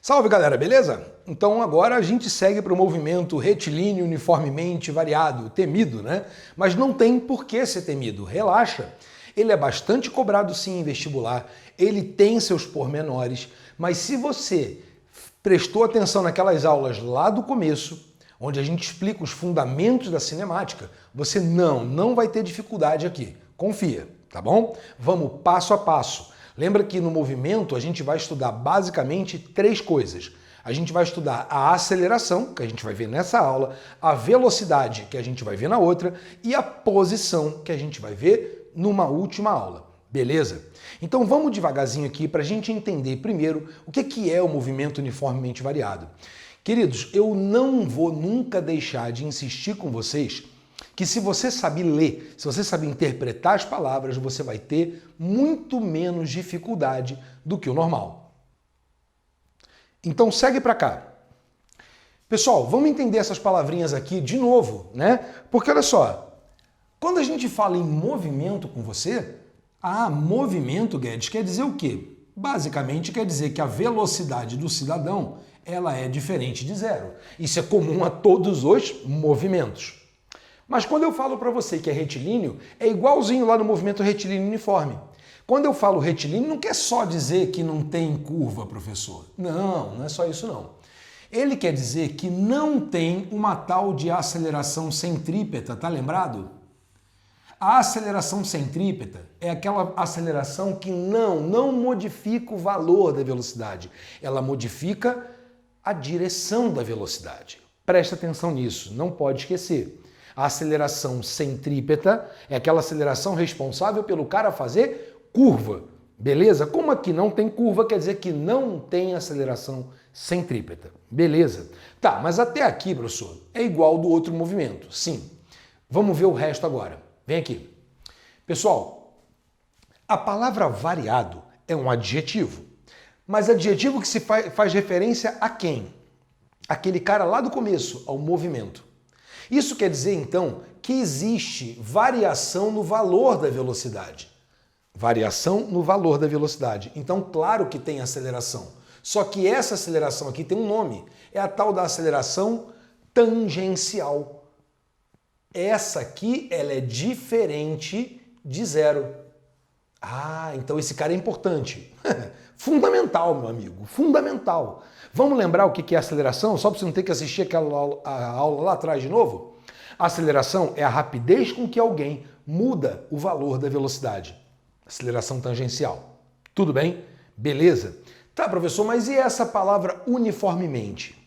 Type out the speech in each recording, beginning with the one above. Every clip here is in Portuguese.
Salve galera, beleza? Então agora a gente segue para o movimento retilíneo uniformemente variado, temido, né? Mas não tem por que ser temido, relaxa. Ele é bastante cobrado sim em vestibular, ele tem seus pormenores, mas se você prestou atenção naquelas aulas lá do começo, onde a gente explica os fundamentos da cinemática, você não vai ter dificuldade aqui. Confia, tá bom? Vamos passo a passo. Lembra que no movimento a gente vai estudar basicamente três coisas. A gente vai estudar a aceleração, que a gente vai ver nessa aula, a velocidade, que a gente vai ver na outra, e a posição, que a gente vai ver numa última aula. Beleza? Então vamos devagarzinho aqui para a gente entender primeiro o que é o movimento uniformemente variado. Queridos, eu não vou nunca deixar de insistir com vocês que se você sabe ler, se você sabe interpretar as palavras, você vai ter muito menos dificuldade do que o normal. Então segue para cá. Pessoal, vamos entender essas palavrinhas aqui de novo, né? Porque olha só, quando a gente fala em movimento com você, movimento, Guedes, quer dizer o quê? Basicamente quer dizer que a velocidade do cidadão ela é diferente de zero. Isso é comum a todos os movimentos. Mas quando eu falo para você que é retilíneo, é igualzinho lá no movimento retilíneo uniforme. Quando eu falo retilíneo, não quer só dizer que não tem curva, professor. Não é só isso não. Ele quer dizer que não tem uma tal de aceleração centrípeta, tá lembrado? A aceleração centrípeta é aquela aceleração que não modifica o valor da velocidade. Ela modifica a direção da velocidade. Presta atenção nisso, não pode esquecer. A aceleração centrípeta é aquela aceleração responsável pelo cara fazer curva, beleza? Como aqui não tem curva, quer dizer que não tem aceleração centrípeta, beleza? Tá, mas até aqui, professor, é igual do outro movimento, sim. Vamos ver o resto agora. Vem aqui. Pessoal, a palavra variado é um adjetivo, mas adjetivo que se faz referência a quem? Aquele cara lá do começo, ao movimento. Isso quer dizer, então, que existe variação no valor da velocidade. Variação no valor da velocidade. Então, claro que tem aceleração. Só que essa aceleração aqui tem um nome. É a tal da aceleração tangencial. Essa aqui, ela é diferente de zero. Então esse cara é importante. Fundamental, meu amigo. Fundamental. Vamos lembrar o que é aceleração? Só para você não ter que assistir aquela aula lá atrás de novo? A aceleração é a rapidez com que alguém muda o valor da velocidade. Aceleração tangencial. Tudo bem? Beleza? Tá, professor, mas e essa palavra uniformemente?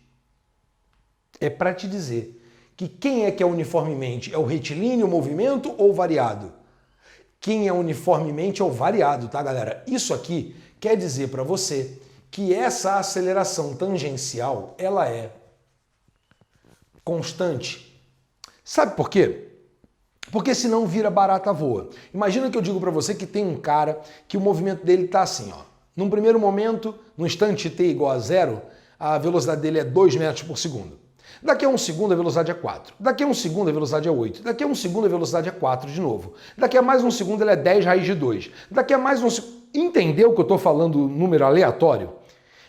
É para te dizer que quem é que é uniformemente? É o retilíneo, o movimento ou o variado? Quem é uniformemente é o variado, tá, galera? Isso aqui quer dizer para você que essa aceleração tangencial, ela é constante. Sabe por quê? Porque senão vira barata voa. Imagina que eu digo para você que tem um cara que o movimento dele tá assim, ó. Num primeiro momento, no instante t igual a zero, a velocidade dele é 2 metros por segundo. Daqui a um segundo a velocidade é 4. Daqui a um segundo a velocidade é 8. Daqui a um segundo a velocidade é 4 de novo. Daqui a mais um segundo ele é 10 raiz de 2. Daqui a mais um segundo... Entendeu que eu estou falando número aleatório?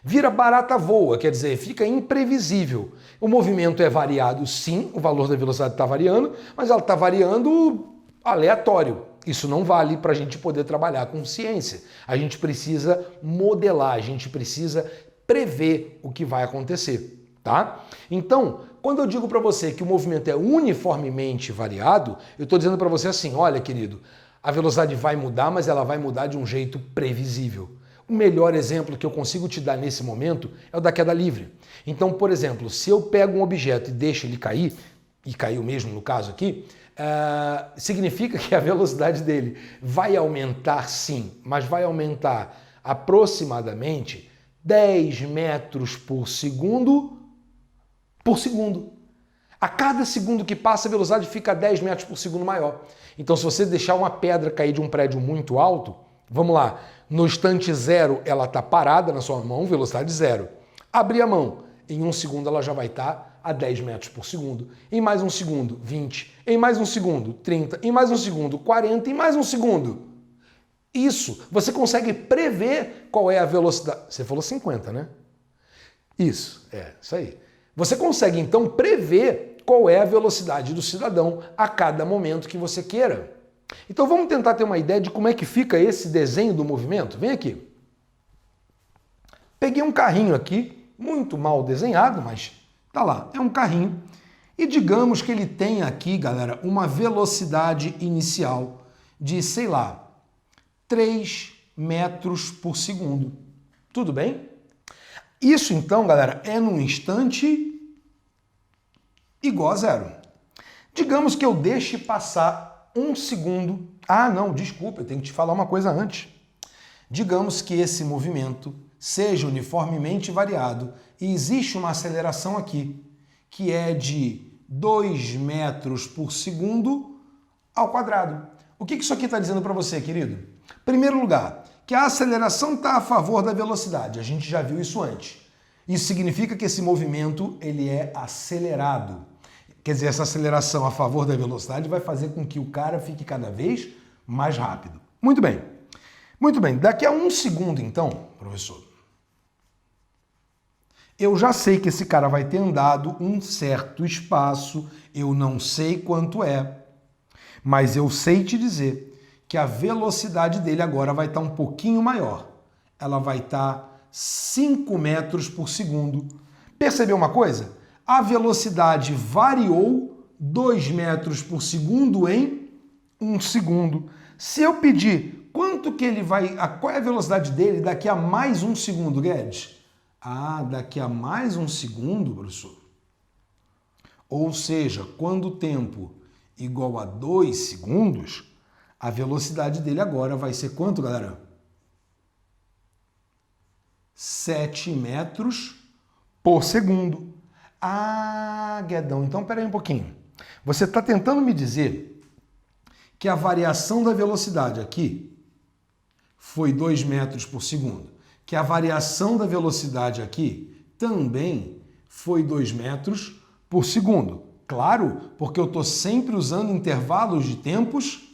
Vira barata voa, quer dizer, fica imprevisível. O movimento é variado, sim, o valor da velocidade está variando, mas ela está variando aleatório. Isso não vale para a gente poder trabalhar com ciência. A gente precisa modelar, a gente precisa prever o que vai acontecer, tá? Então, quando eu digo para você que o movimento é uniformemente variado, eu estou dizendo para você assim, olha, querido, a velocidade vai mudar, mas ela vai mudar de um jeito previsível. O melhor exemplo que eu consigo te dar nesse momento é o da queda livre. Então, por exemplo, se eu pego um objeto e deixo ele cair, e caiu mesmo no caso aqui, significa que a velocidade dele vai aumentar sim, mas vai aumentar aproximadamente 10 metros por segundo. A cada segundo que passa, a velocidade fica 10 metros por segundo maior. Então, se você deixar uma pedra cair de um prédio muito alto, vamos lá, no instante zero ela está parada na sua mão, velocidade zero. Abrir a mão, em um segundo ela já vai estar a 10 metros por segundo. Em mais um segundo, 20. Em mais um segundo, 30. Em mais um segundo, 40. Em mais um segundo. Isso, você consegue prever qual é a velocidade. Você falou 50, né? Isso aí. Você consegue, então, prever qual é a velocidade do cidadão a cada momento que você queira. Então vamos tentar ter uma ideia de como é que fica esse desenho do movimento. Vem aqui. Peguei um carrinho aqui, muito mal desenhado, mas tá lá, é um carrinho. E digamos que ele tem aqui, galera, uma velocidade inicial de, sei lá, 3 metros por segundo. Tudo bem? Isso então, galera, é num instante igual a zero. Digamos que eu deixe passar 1 segundo. Ah, não, desculpa, eu tenho que te falar uma coisa antes. Digamos que esse movimento seja uniformemente variado e existe uma aceleração aqui, que é de 2 metros por segundo ao quadrado. O que isso aqui está dizendo para você, querido? Em primeiro lugar, que a aceleração está a favor da velocidade. A gente já viu isso antes. Isso significa que esse movimento ele é acelerado. Quer dizer, essa aceleração a favor da velocidade vai fazer com que o cara fique cada vez mais rápido. Muito bem. Muito bem. Daqui a 1 segundo, então, professor, eu já sei que esse cara vai ter andado um certo espaço, eu não sei quanto é, mas eu sei te dizer que a velocidade dele agora vai estar um pouquinho maior. Ela vai estar 5 metros por segundo. Percebeu uma coisa? A velocidade variou 2 metros por segundo em 1 segundo. Se eu pedir quanto que ele vai, qual é a velocidade dele daqui a mais 1 segundo, Guedes? Ah, daqui a mais 1 segundo, professor. Ou seja, quando o tempo igual a 2 segundos, a velocidade dele agora vai ser quanto, galera? 7 metros por segundo. Ah, Guedão, então peraí um pouquinho. Você está tentando me dizer que a variação da velocidade aqui foi 2 metros por segundo, que a variação da velocidade aqui também foi 2 metros por segundo. Claro, porque eu estou sempre usando intervalos de tempos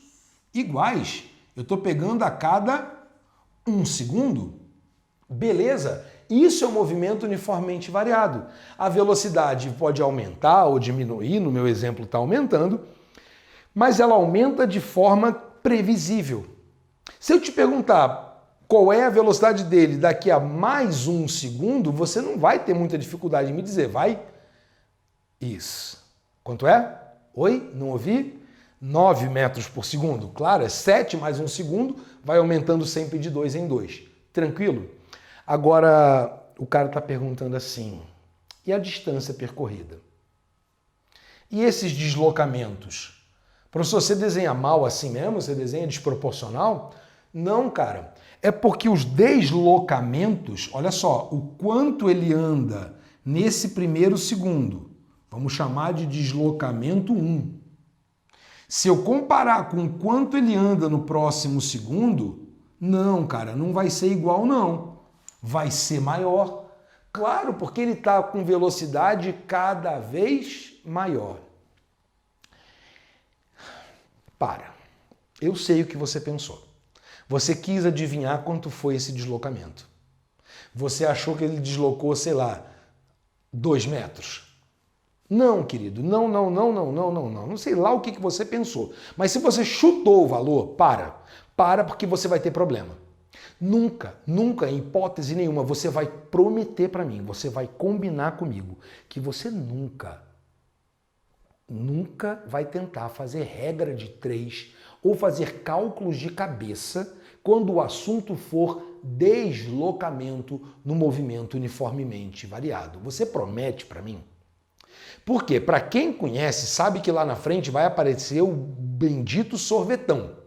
iguais. Eu estou pegando a cada 1 segundo. Beleza? Isso é um movimento uniformemente variado. A velocidade pode aumentar ou diminuir, no meu exemplo está aumentando, mas ela aumenta de forma previsível. Se eu te perguntar qual é a velocidade dele daqui a mais 1 segundo, você não vai ter muita dificuldade em me dizer, vai? Isso. Quanto é? Oi? Não ouvi? 9 metros por segundo. Claro, é 7 mais 1 segundo, vai aumentando sempre de 2 em 2. Tranquilo? Agora, o cara está perguntando assim, e a distância percorrida? E esses deslocamentos? Professor, você desenha mal assim mesmo? Você desenha desproporcional? Não, cara. É porque os deslocamentos, olha só, o quanto ele anda nesse primeiro segundo, vamos chamar de deslocamento 1. Se eu comparar com o quanto ele anda no próximo segundo, não, cara, não vai ser igual não. Vai ser maior. Claro, porque ele está com velocidade cada vez maior. Para. Eu sei o que você pensou. Você quis adivinhar quanto foi esse deslocamento. Você achou que ele deslocou, sei lá, 2 metros. Não, querido, não. Não sei lá o que você pensou. Mas se você chutou o valor, para porque você vai ter problema. Nunca, em hipótese nenhuma, você vai prometer para mim, você vai combinar comigo que você nunca vai tentar fazer regra de 3 ou fazer cálculos de cabeça quando o assunto for deslocamento no movimento uniformemente variado. Você promete para mim? Porque, para quem conhece, sabe que lá na frente vai aparecer o bendito sorvetão,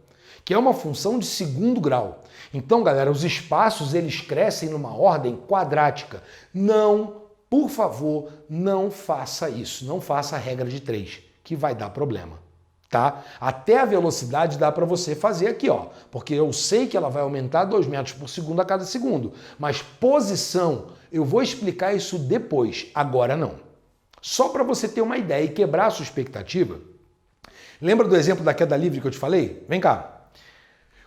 que é uma função de segundo grau. Então, galera, os espaços eles crescem numa ordem quadrática. Não, por favor, não faça isso. Não faça a regra de 3, que vai dar problema, tá? Até a velocidade dá para você fazer aqui, ó, porque eu sei que ela vai aumentar 2 metros por segundo a cada segundo. Mas posição, eu vou explicar isso depois, agora não. Só para você ter uma ideia e quebrar a sua expectativa. Lembra do exemplo da queda livre que eu te falei? Vem cá.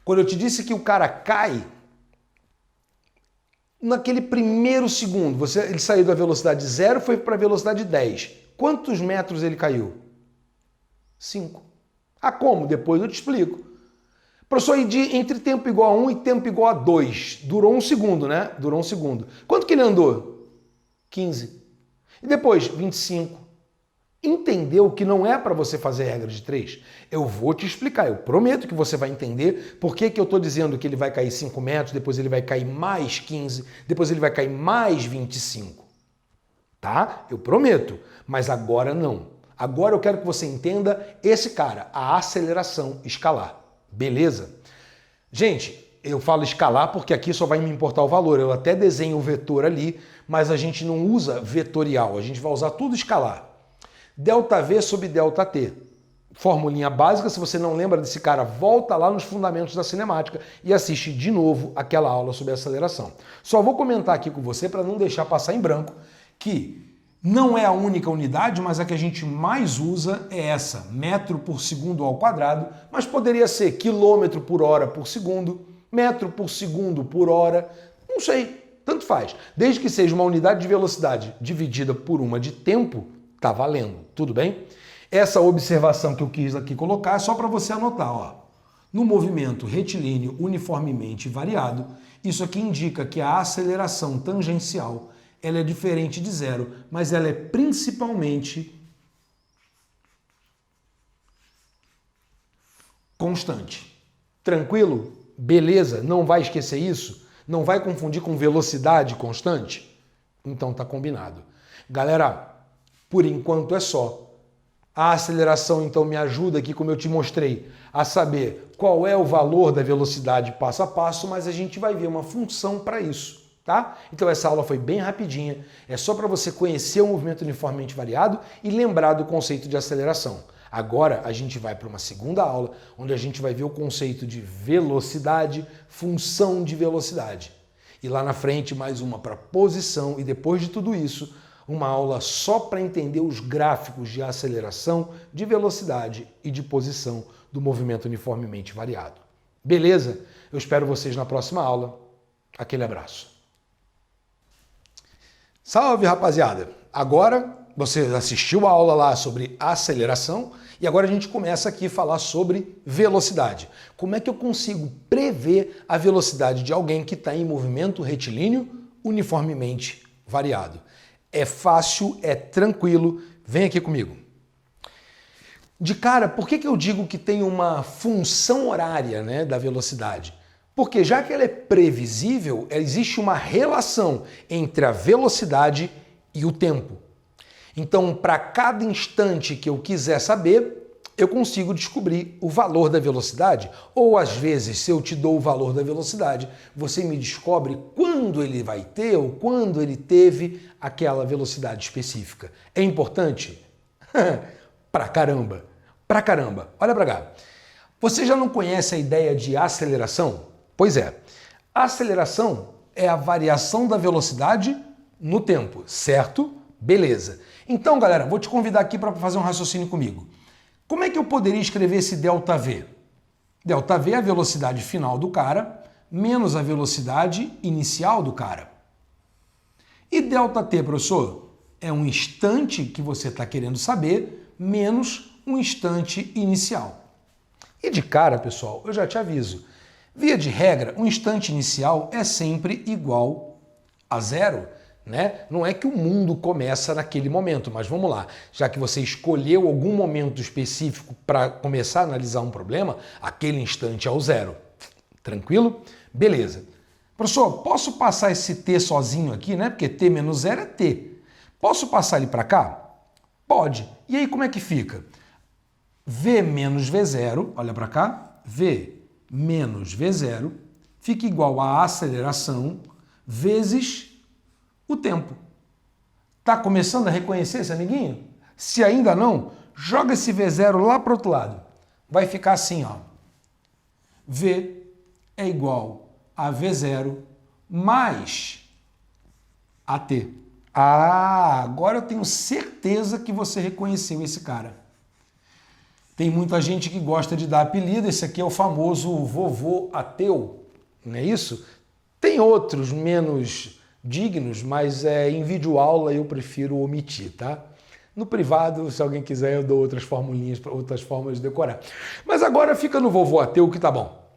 Quando eu te disse que o cara cai, naquele primeiro segundo, ele saiu da velocidade 0 e foi para a velocidade 10. Quantos metros ele caiu? 5. Ah, como? Depois eu te explico. Professor, entre tempo igual a 1 e tempo igual a 2, durou 1 segundo, né? Durou 1 segundo. Quanto que ele andou? 15. E depois, 25. Entendeu que não é para você fazer regra de 3? Eu vou te explicar, eu prometo que você vai entender por que eu estou dizendo que ele vai cair 5 metros, depois ele vai cair mais 15, depois ele vai cair mais 25. Tá? Eu prometo, mas agora não. Agora eu quero que você entenda esse cara, a aceleração escalar. Beleza? Gente, eu falo escalar porque aqui só vai me importar o valor. Eu até desenho o vetor ali, mas a gente não usa vetorial, a gente vai usar tudo escalar. ΔV sobre ΔT. Formulinha básica, se você não lembra desse cara, volta lá nos fundamentos da cinemática e assiste de novo aquela aula sobre aceleração. Só vou comentar aqui com você para não deixar passar em branco que não é a única unidade, mas a que a gente mais usa é essa, metro por segundo ao quadrado, mas poderia ser quilômetro por hora por segundo, metro por segundo por hora, não sei, tanto faz. Desde que seja uma unidade de velocidade dividida por uma de tempo, tá valendo, tudo bem? Essa observação que eu quis aqui colocar é só para você anotar, ó. No movimento retilíneo uniformemente variado, isso aqui indica que a aceleração tangencial ela é diferente de 0, mas ela é principalmente constante. Tranquilo? Beleza? Não vai esquecer isso? Não vai confundir com velocidade constante? Então tá combinado. Galera, por enquanto é só. A aceleração, então, me ajuda aqui, como eu te mostrei, a saber qual é o valor da velocidade passo a passo, mas a gente vai ver uma função para isso, tá? Então essa aula foi bem rapidinha, é só para você conhecer o movimento uniformemente variado e lembrar do conceito de aceleração. Agora a gente vai para uma segunda aula, onde a gente vai ver o conceito de velocidade, função de velocidade. E lá na frente mais uma para posição e depois de tudo isso, uma aula só para entender os gráficos de aceleração, de velocidade e de posição do movimento uniformemente variado. Beleza? Eu espero vocês na próxima aula. Aquele abraço. Salve, rapaziada! Agora você assistiu a aula lá sobre aceleração e agora a gente começa aqui a falar sobre velocidade. Como é que eu consigo prever a velocidade de alguém que está em movimento retilíneo uniformemente variado? É fácil, é tranquilo, vem aqui comigo. De cara, por que eu digo que tem uma função horária, né, da velocidade? Porque já que ela é previsível, existe uma relação entre a velocidade e o tempo. Então, para cada instante que eu quiser saber, eu consigo descobrir o valor da velocidade, ou às vezes, se eu te dou o valor da velocidade, você me descobre quando ele vai ter ou quando ele teve aquela velocidade específica. É importante? Pra caramba! Pra caramba! Olha pra cá. Você já não conhece a ideia de aceleração? Pois é. A aceleração é a variação da velocidade no tempo, certo? Beleza. Então, galera, vou te convidar aqui para fazer um raciocínio comigo. Como é que eu poderia escrever esse ΔV? ΔV é a velocidade final do cara menos a velocidade inicial do cara. E ΔT, professor, é um instante que você está querendo saber menos um instante inicial. E de cara, pessoal, eu já te aviso, via de regra, um instante inicial é sempre igual a 0. Né? Não é que o mundo começa naquele momento, mas vamos lá. Já que você escolheu algum momento específico para começar a analisar um problema, aquele instante é o 0. Tranquilo? Beleza. Professor, posso passar esse t sozinho aqui, né? Porque t menos 0 é t. Posso passar ele para cá? Pode. E aí como é que fica? V menos V0, olha para cá, V menos V0 fica igual a aceleração vezes o tempo. Tá começando a reconhecer esse amiguinho? Se ainda não, joga esse V0 lá para o outro lado. Vai ficar assim, ó. V é igual a V0 mais AT. Ah, agora eu tenho certeza que você reconheceu esse cara. Tem muita gente que gosta de dar apelido. Esse aqui é o famoso vovô ateu, não é isso? Tem outros menos dignos, mas em videoaula eu prefiro omitir, tá? No privado, se alguém quiser, eu dou outras formulinhas, outras formas de decorar. Mas agora fica no vovô ateu que tá bom.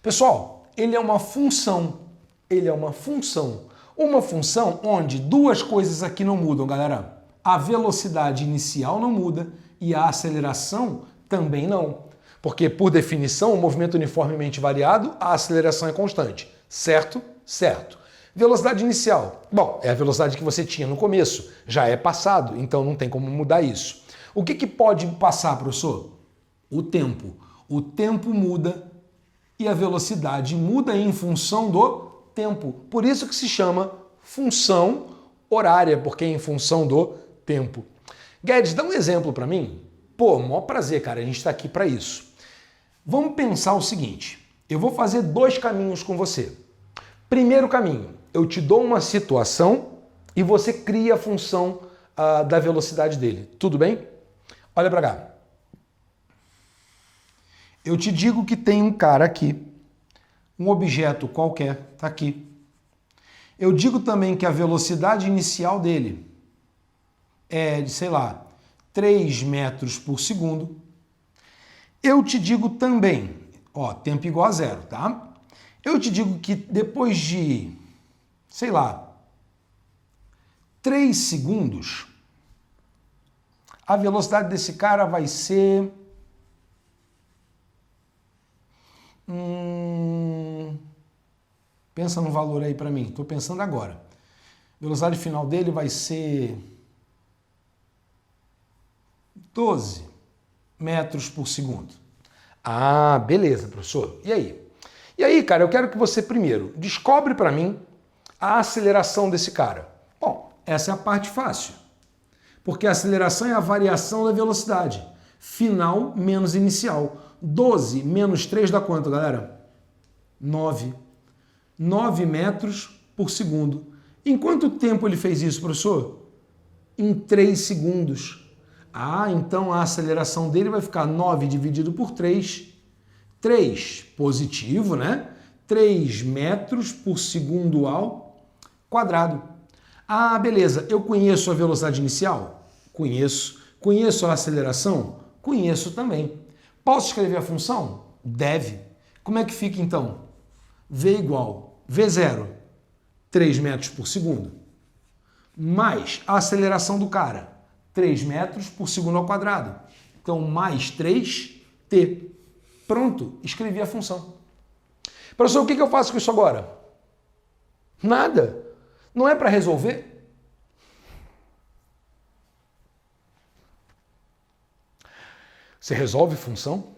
Pessoal, ele é uma função. Ele é uma função. Uma função onde duas coisas aqui não mudam, galera. A velocidade inicial não muda e a aceleração também não. Porque, por definição, o movimento uniformemente variado, a aceleração é constante. Certo? Certo. Velocidade inicial. Bom, é a velocidade que você tinha no começo. Já é passado, então não tem como mudar isso. O que pode passar, professor? O tempo. O tempo muda e a velocidade muda em função do tempo. Por isso que se chama função horária, porque é em função do tempo. Guedes, dá um exemplo para mim? Pô, maior prazer, cara, a gente está aqui para isso. Vamos pensar o seguinte, eu vou fazer dois caminhos com você. Primeiro caminho, eu te dou uma situação e você cria a função da velocidade dele. Tudo bem? Olha para cá. Eu te digo que tem um cara aqui, um objeto qualquer, tá aqui. Eu digo também que a velocidade inicial dele é de, sei lá, 3 metros por segundo. Eu te digo também, ó, tempo igual a zero, tá? Eu te digo que depois de, sei lá, 3 segundos, a velocidade desse cara vai ser... Pensa no valor aí para mim, estou pensando agora. A velocidade final dele vai ser 12 metros por segundo. Ah, beleza, professor. E aí? E aí, cara, eu quero que você primeiro descobre para mim a aceleração desse cara. Bom, essa é a parte fácil. Porque a aceleração é a variação da velocidade. Final menos inicial. 12 menos 3 dá quanto, galera? 9. 9 metros por segundo. Em quanto tempo ele fez isso, professor? Em 3 segundos. Ah, então a aceleração dele vai ficar 9 dividido por 3. 3 positivo, né? 3 metros por segundo ao quadrado. Ah, beleza. Eu conheço a velocidade inicial? Conheço. Conheço a aceleração? Conheço também. Posso escrever a função? Deve. Como é que fica então? V igual V0, 3 metros por segundo, mais a aceleração do cara, 3 metros por segundo ao quadrado. Então, mais 3t. Pronto, escrevi a função. Professor, o que eu faço com isso agora? Nada. Não é para resolver? Você resolve função?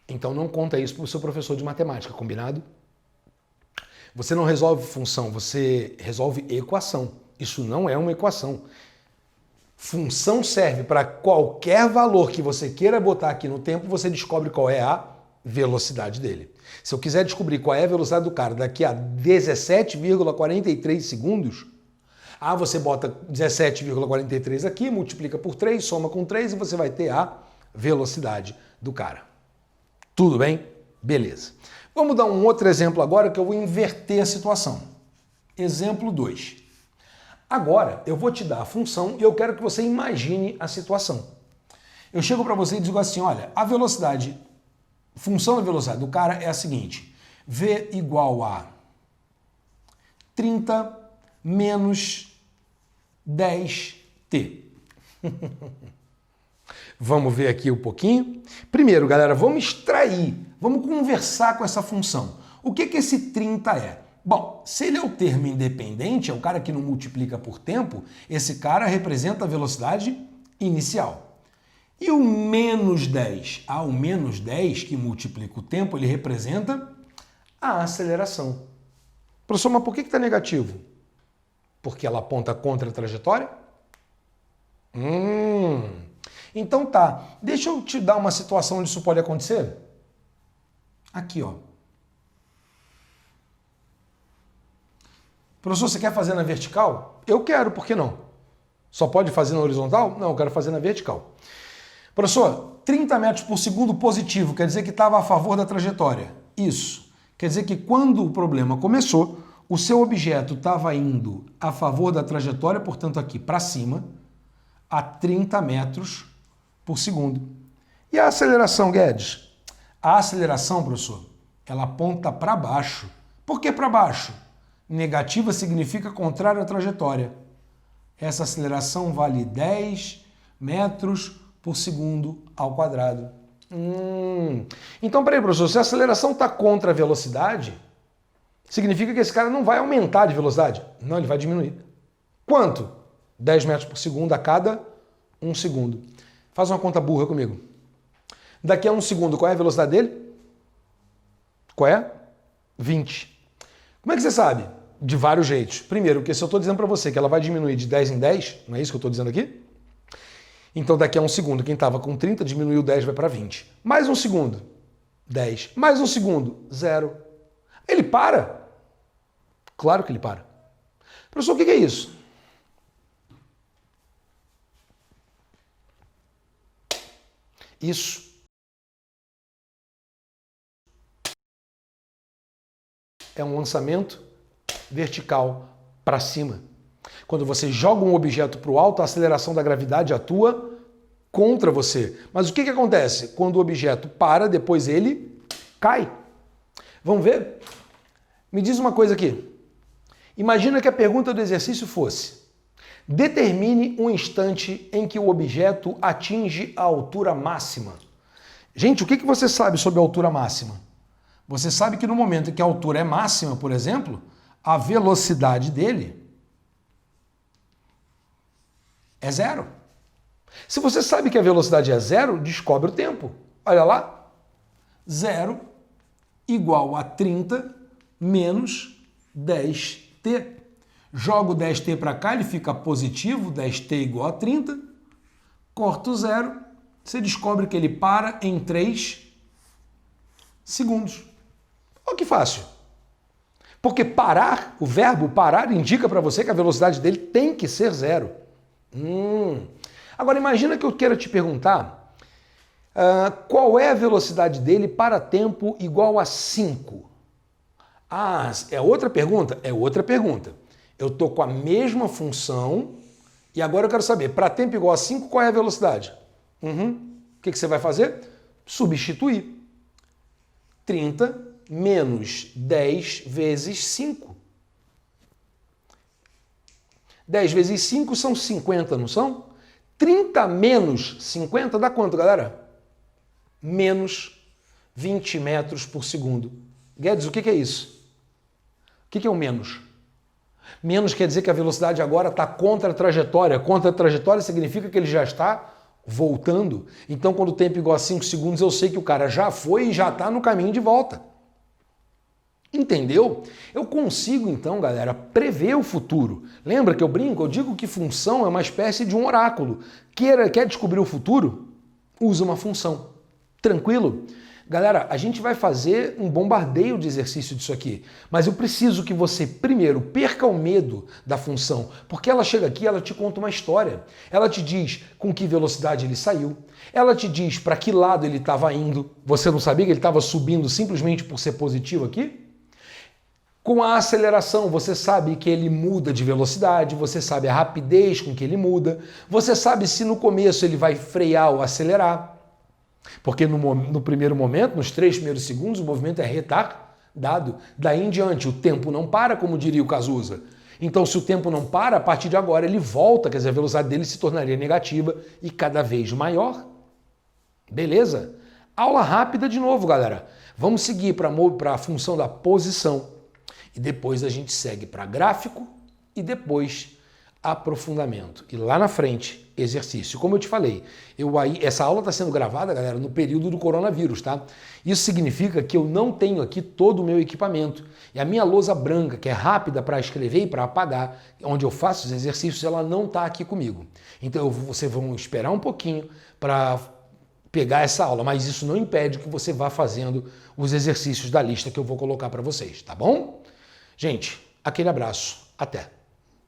Então não conta isso para o seu professor de matemática, combinado? Você não resolve função, você resolve equação. Isso não é uma equação. Função serve para qualquer valor que você queira botar aqui no tempo, você descobre qual é a velocidade dele. Se eu quiser descobrir qual é a velocidade do cara daqui a 17,43 segundos, você bota 17,43 aqui, multiplica por 3, soma com 3 e você vai ter a velocidade do cara. Tudo bem? Beleza. Vamos dar um outro exemplo agora que eu vou inverter a situação. Exemplo 2. Agora eu vou te dar a função e eu quero que você imagine a situação. Eu chego para você e digo assim, olha, a velocidade, função da velocidade do cara é a seguinte, V igual a 30 menos 10t. Vamos ver aqui um pouquinho. Primeiro, galera, vamos extrair, vamos conversar com essa função. O que esse 30 é? Bom, se ele é o termo independente, é o cara que não multiplica por tempo, esse cara representa a velocidade inicial. E o menos 10? O menos 10 que multiplica o tempo, ele representa a aceleração. Professor, mas por que está negativo? Porque ela aponta contra a trajetória? Então tá, deixa eu te dar uma situação onde isso pode acontecer. Aqui, ó. Professor, você quer fazer na vertical? Eu quero, por que não? Só pode fazer na horizontal? Não, eu quero fazer na vertical. Professor, 30 metros por segundo positivo, quer dizer que estava a favor da trajetória. Isso. Quer dizer que quando o problema começou, O seu objeto estava indo a favor da trajetória, portanto aqui para cima, a 30 metros por segundo. E a aceleração, Guedes? A aceleração, professor, ela aponta para baixo. Por que para baixo? Negativa significa contrário à trajetória. Essa aceleração vale 10 metros por segundo ao quadrado. Então, peraí, professor, se a aceleração está contra a velocidade, significa que esse cara não vai aumentar de velocidade. Não, ele vai diminuir. Quanto? 10 metros por segundo a cada 1 segundo. Faz uma conta burra comigo. Daqui a 1 segundo, qual é a velocidade dele? Qual é? 20. Como é que você sabe? De vários jeitos. Primeiro, porque se eu estou dizendo para você que ela vai diminuir de 10 em 10, não é isso que eu estou dizendo aqui? Então, daqui a 1 segundo, quem estava com 30 diminuiu 10, vai para 20. Mais 1 segundo, 10. Mais 1 segundo, 0. Ele para? Claro que ele para. Professor, o que é isso? Isso é um lançamento vertical para cima. Quando você joga um objeto para o alto, a aceleração da gravidade atua contra você. Mas o que acontece? Quando o objeto para, depois ele cai. Vamos ver? Me diz uma coisa aqui. Imagina que a pergunta do exercício fosse: determine um instante em que o objeto atinge a altura máxima. Gente, o que você sabe sobre a altura máxima? Você sabe que no momento em que a altura é máxima, por exemplo, a velocidade dele é 0. Se você sabe que a velocidade é 0, descobre o tempo. Olha lá. 0 igual a 30 menos 10t. Jogo 10t para cá, ele fica positivo, 10t igual a 30. Corto 0. Você descobre que ele para em 3 segundos. Olha que fácil. Porque parar, o verbo parar, indica para você que a velocidade dele tem que ser 0. Agora imagina que eu queira te perguntar qual é a velocidade dele para tempo igual a 5. Ah, é outra pergunta? É outra pergunta. Eu estou com a mesma função e agora eu quero saber, para tempo igual a 5, qual é a velocidade? O que você vai fazer? Substituir. 30 menos 10 vezes 5. 10 vezes 5 são 50, não são? 30 menos 50 dá quanto, galera? Menos 20 metros por segundo. Guedes, o que é isso? O que é o menos? Menos quer dizer que a velocidade agora está contra a trajetória. Contra a trajetória significa que ele já está voltando. Então, quando o tempo é igual a 5 segundos, eu sei que o cara já foi e já está no caminho de volta. Entendeu? Eu consigo, então, galera, prever o futuro. Lembra que eu brinco? Eu digo que função é uma espécie de um oráculo. Quer descobrir o futuro? Usa uma função. Tranquilo? Galera, a gente vai fazer um bombardeio de exercício disso aqui, mas eu preciso que você, primeiro, perca o medo da função, porque ela chega aqui, ela te conta uma história. Ela te diz com que velocidade ele saiu, ela te diz para que lado ele estava indo. Você não sabia que ele estava subindo simplesmente por ser positivo aqui? Com a aceleração, você sabe que ele muda de velocidade, você sabe a rapidez com que ele muda, você sabe se no começo ele vai frear ou acelerar. Porque no primeiro momento, nos 3 primeiros segundos, o movimento é retardado. Daí em diante, o tempo não para, como diria o Cazuza. Então, se o tempo não para, a partir de agora ele volta, quer dizer, a velocidade dele se tornaria negativa e cada vez maior. Beleza? Aula rápida de novo, galera. Vamos seguir para a função da posição. E depois a gente segue para gráfico e depois aprofundamento. E lá na frente, exercício. Como eu te falei, essa aula está sendo gravada, galera, no período do coronavírus, tá? Isso significa que eu não tenho aqui todo o meu equipamento. E a minha lousa branca, que é rápida para escrever e para apagar, onde eu faço os exercícios, ela não está aqui comigo. Então vocês vão esperar um pouquinho para pegar essa aula, mas isso não impede que você vá fazendo os exercícios da lista que eu vou colocar para vocês, tá bom? Gente, aquele abraço. Até!